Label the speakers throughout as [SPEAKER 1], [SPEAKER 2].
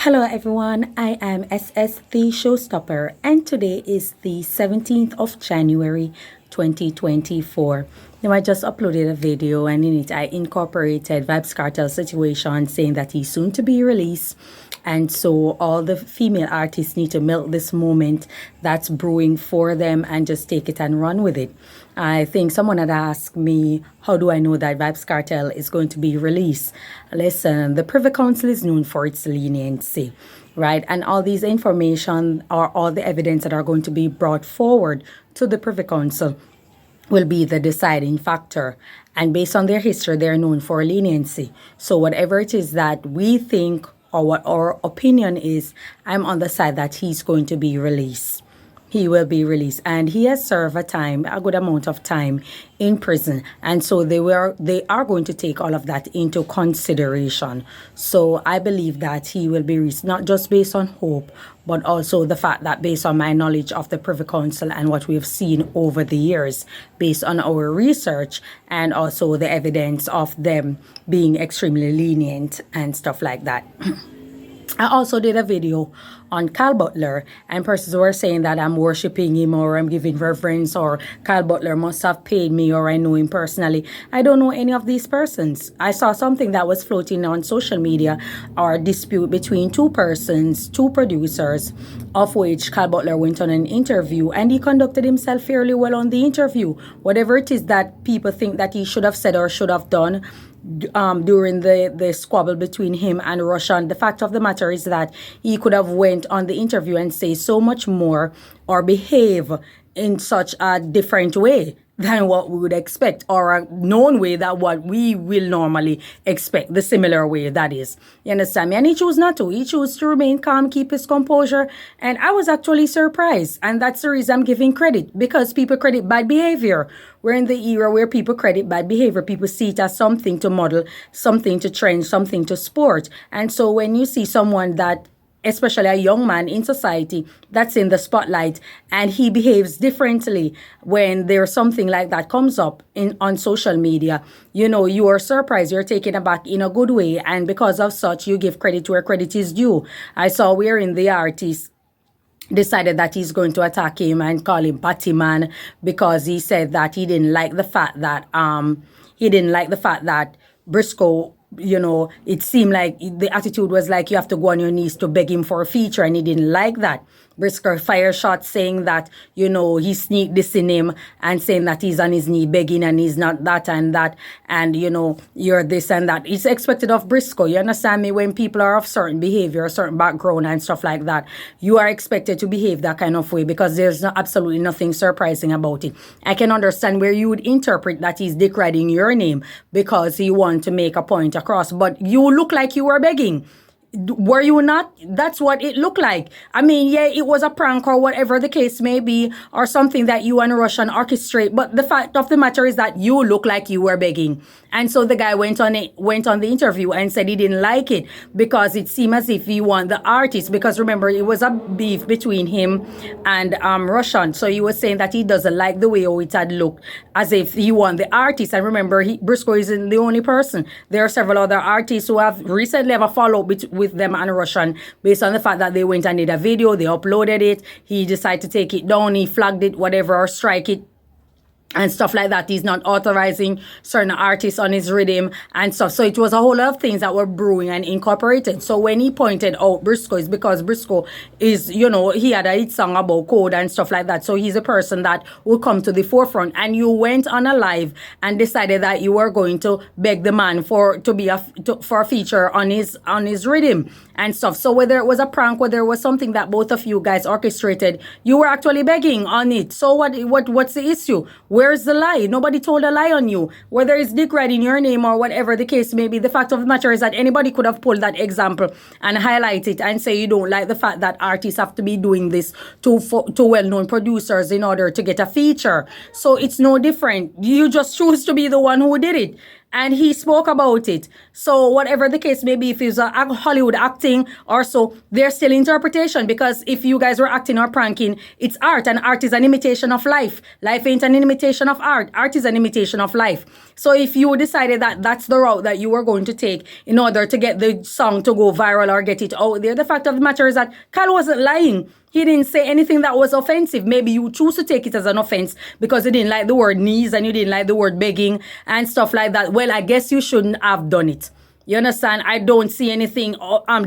[SPEAKER 1] Hello everyone, I am SS the Showstopper and today is the 17th of January 2024. Now I just uploaded a video and in it I incorporated Vybz Kartel situation saying that he's soon to be released, and so all the female artists need to milk this moment that's brewing for them and just take it and run with it. I think someone had asked me, how do I know that Vybz Kartel is going to be released? Listen, the Privy Council is known for its leniency, right? And all these information or all the evidence that are going to be brought forward to the Privy Council will be the deciding factor. And based on their history, they're known for leniency. So whatever it is that we think or what our opinion is, I'm on the side that he's going to be released. He will be released, and he has served a good amount of time in prison, and so they are going to take all of that into consideration. So I believe that he will be released, not just based on hope, but also the fact that based on my knowledge of the Privy Council and what we've seen over the years, based on our research and also the evidence of them being extremely lenient and stuff like that. I also did a video on Butler, and persons were saying that I'm worshiping him or I'm giving reverence or Butler must have paid me or I know him personally. I don't know any of these persons. I saw something that was floating on social media, or a dispute between two persons, two producers, of which Butler went on an interview and he conducted himself fairly well on the interview. Whatever it is that people think that he should have said or should have done during the squabble between him and Russian, the fact of the matter is that he could have went on the interview and say so much more or behave in such a different way than what we would expect, or a known way that what we will normally expect, the similar way that is. You understand me? And he chose not to. He chose to remain calm, keep his composure, and I was actually surprised. And that's the reason I'm giving credit, because people credit bad behavior. We're in the era where people credit bad behavior. People see it as something to model, something to trend, something to sport. And so when you see someone that, especially a young man in society, that's in the spotlight, and he behaves differently when there's something like that comes up on social media, you are surprised, you're taken aback in a good way, and because of such, you give credit where credit is due. I saw wherein the artist decided that he's going to attack him and call him Patty Man because he said that he didn't like the fact that Brysco, it seemed like the attitude was like you have to go on your knees to beg him for a feature, and he didn't like that. Brysco fire shot saying that, he sneaked this in him and saying that he's on his knee begging and he's not that and that, and, you're this and that. It's expected of Brysco. You understand me? When people are of certain behavior, a certain background and stuff like that, you are expected to behave that kind of way because there's absolutely nothing surprising about it. I can understand where you would interpret that he's deriding your name because he wants to make a point across, but you look like you were begging. Were you not? That's what it looked like. I mean, yeah, it was a prank or whatever the case may be, or something that you and Russian orchestrate. But the fact of the matter is that you look like you were begging. And so the guy went on the interview and said he didn't like it because it seemed as if he won the artist. Because remember, it was a beef between him and Russian. So he was saying that he doesn't like the way it had looked, as if he won the artist. And remember, Brysco isn't the only person. There are several other artists who have recently have a follow-up with them and Russian based on the fact that they went and did a video, they uploaded it, he decided to take it down, he flagged it, whatever, or strike it and stuff like that. He's not authorizing certain artists on his rhythm and stuff. So it was a whole lot of things that were brewing and incorporated. So when he pointed out Brysco, is because Brysco is, he had a hit song about code and stuff like that. So he's a person that will come to the forefront. And you went on a live and decided that you were going to beg the man for a feature on his rhythm and stuff. So whether it was a prank, whether it was something that both of you guys orchestrated, you were actually begging on it. So what's the issue? Where's the lie? Nobody told a lie on you. Whether it's Dick Red in your name or whatever the case may be, the fact of the matter is that anybody could have pulled that example and highlight it and say you don't like the fact that artists have to be doing this to well-known producers in order to get a feature. So it's no different. You just choose to be the one who did it. and he spoke about it. So whatever the case may be, if it's a Hollywood acting or so, there's still interpretation, because if you guys were acting or pranking, it's art, and art is an imitation of life. Life ain't an imitation of art. Art is an imitation of life. So if you decided that that's the route that you were going to take in order to get the song to go viral or get it out there, the fact of the matter is that Kyle wasn't lying. He didn't say anything that was offensive. Maybe you choose to take it as an offense because you didn't like the word knees and you didn't like the word begging and stuff like that. Well, I guess you shouldn't have done it. You understand? I don't see anything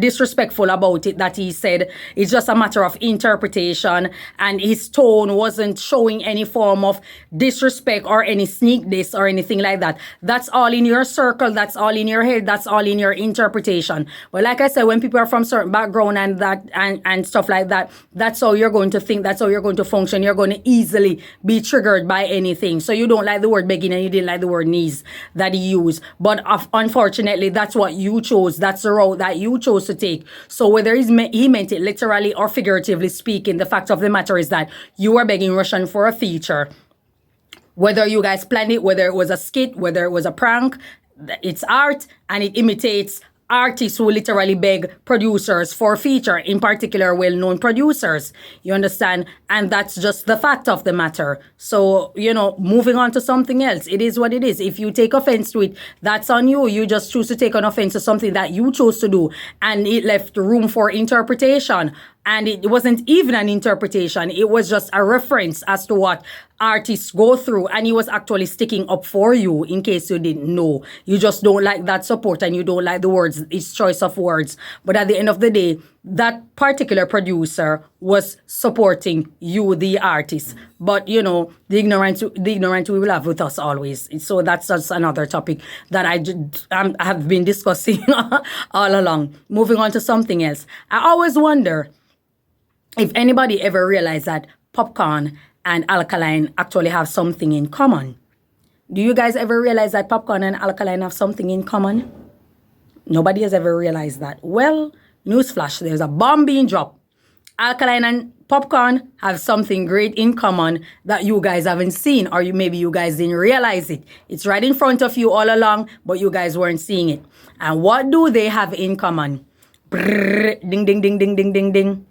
[SPEAKER 1] disrespectful about it that he said. It's just a matter of interpretation, and his tone wasn't showing any form of disrespect or any sneak diss or anything like that. That's all in your circle. That's all in your head. That's all in your interpretation. But like I said, when people are from certain background and that and stuff like that, that's how you're going to think. That's how you're going to function. You're going to easily be triggered by anything. So you don't like the word begging and you didn't like the word knees that he used. But unfortunately, that's what you chose. That's the route that you chose to take. So whether he meant it literally or figuratively speaking, the fact of the matter is that you were begging Russian for a feature. Whether you guys planned it, whether it was a skit, whether it was a prank, it's art, and it imitates artists who literally beg producers for feature, in particular well-known producers. You understand? And that's just the fact of the matter. So, moving on to something else. It is what it is. If you take offense to it, that's on you. You just choose to take an offense to something that you chose to do, and it left room for interpretation. And it wasn't even an interpretation. It was just a reference as to what artists go through. And he was actually sticking up for you, in case you didn't know. You just don't like that support and you don't like the words, his choice of words. But at the end of the day, that particular producer was supporting you, the artist. But, the ignorant we will have with us always. So that's just another topic that I have been discussing all along. Moving on to something else. I always wonder if anybody ever realized that Popcaan and Alkaline actually have something in common. Do you guys ever realize that Popcaan and Alkaline have something in common? Nobody has ever realized that. Well, newsflash, there's a bomb being dropped. Alkaline and Popcaan have something great in common that you guys haven't seen, or maybe you guys didn't realize it. It's right in front of you all along, but you guys weren't seeing it. And what do they have in common? Brrr, ding, ding, ding, ding, ding, ding, ding.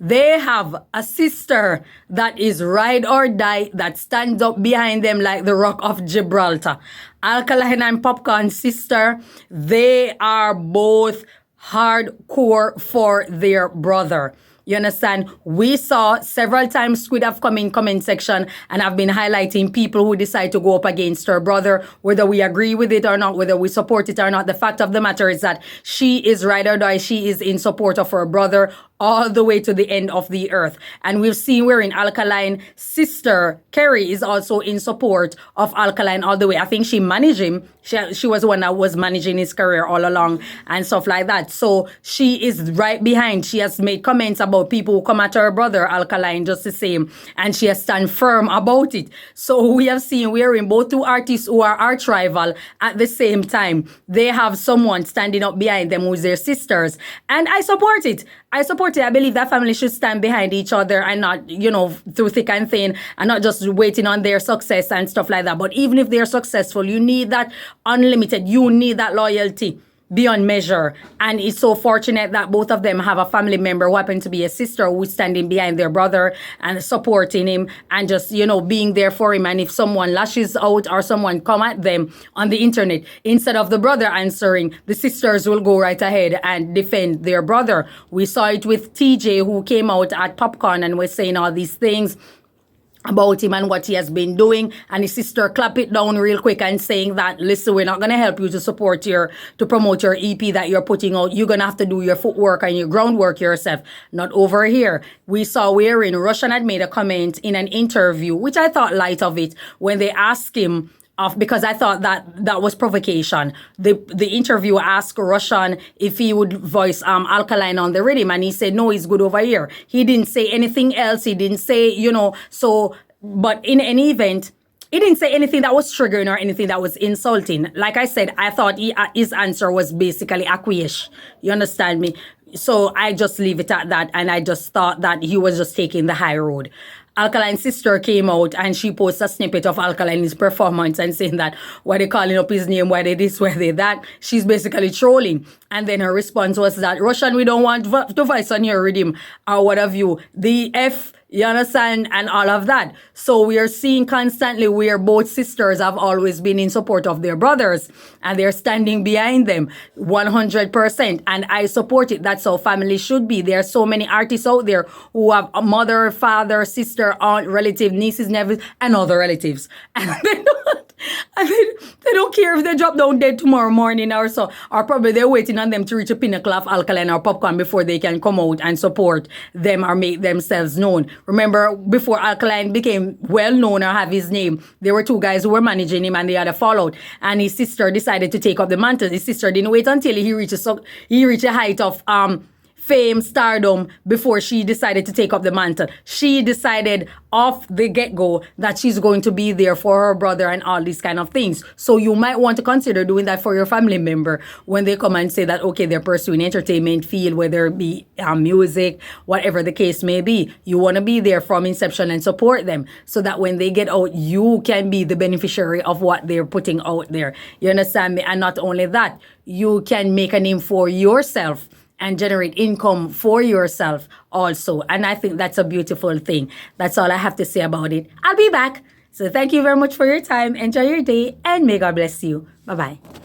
[SPEAKER 1] They have a sister that is ride or die, that stands up behind them like the Rock of Gibraltar. Alkaline and Popcaan's sister, they are both hardcore for their brother. You understand? We saw several times Squid have come in comment section and have been highlighting people who decide to go up against her brother, whether we agree with it or not, whether we support it or not. The fact of the matter is that she is ride or die. She is in support of her brother all the way to the end of the earth. And we've seen where in Alkaline, sister Kerry is also in support of Alkaline all the way. I think she managed him. She was the one that was managing his career all along and stuff like that. So she is right behind. She has made comments about people who come at her brother, Alkaline, just the same. And she has stand firm about it. So we have seen wherein both two artists who are arch rival at the same time, they have someone standing up behind them who's their sisters. And I support it. I believe that family should stand behind each other and not, through thick and thin, and not just waiting on their success and stuff like that. But even if they're successful, you need that unlimited, you need that loyalty beyond measure. And it's so fortunate that both of them have a family member who happens to be a sister who's standing behind their brother and supporting him and just, being there for him. And if someone lashes out or someone come at them on the internet, instead of the brother answering, the sisters will go right ahead and defend their brother. We saw it with TJ, who came out at Popcaan and was saying all these things about him and what he has been doing, and his sister clap it down real quick and saying that, listen, we're not going to help you to promote your EP that you're putting out. You're going to have to do your footwork and your groundwork yourself, not over here. We saw wherein Russian had made a comment in an interview, which I thought light of it, when they asked him because I thought that was provocation. The interviewer asked Russian if he would voice Alkaline on the rhythm, and he said, no, he's good over here. He didn't say anything else. He didn't say, but in any event, he didn't say anything that was triggering or anything that was insulting. Like I said, I thought his answer was basically acquiesce. You understand me? So I just leave it at that, and I just thought that he was just taking the high road. Alkaline's sister came out and she posted a snippet of Alkaline's performance and saying that why they calling up his name, why they this, why they that. She's basically trolling. And then her response was that, Russian, we don't want to voice on your rhythm or what have you. The F, you understand, and all of that. So we are seeing constantly where both sisters have always been in support of their brothers and they're standing behind them 100%. And I support it. That's how family should be. There are so many artists out there who have a mother, father, sister, aunt, relative, nieces, nephews, and other relatives. And they don't care if they drop down dead tomorrow morning or so. Or probably they're waiting on them to reach a pinnacle of Alkaline or Popcaan before they can come out and support them or make themselves known. Remember, before Alkaline became well known or have his name, there were two guys who were managing him and they had a fallout. And his sister decided to take up the mantle. His sister didn't wait until he reached a height of fame, stardom, before she decided to take up the mantle. She decided off the get-go that she's going to be there for her brother and all these kind of things. So you might want to consider doing that for your family member when they come and say that, okay, they're pursuing entertainment field, whether it be music, whatever the case may be. You want to be there from inception and support them so that when they get out, you can be the beneficiary of what they're putting out there. You understand me? And not only that, you can make a name for yourself and generate income for yourself also. And I think that's a beautiful thing. That's all I have to say about it. I'll be back. So thank you very much for your time. Enjoy your day and may God bless you. Bye-bye.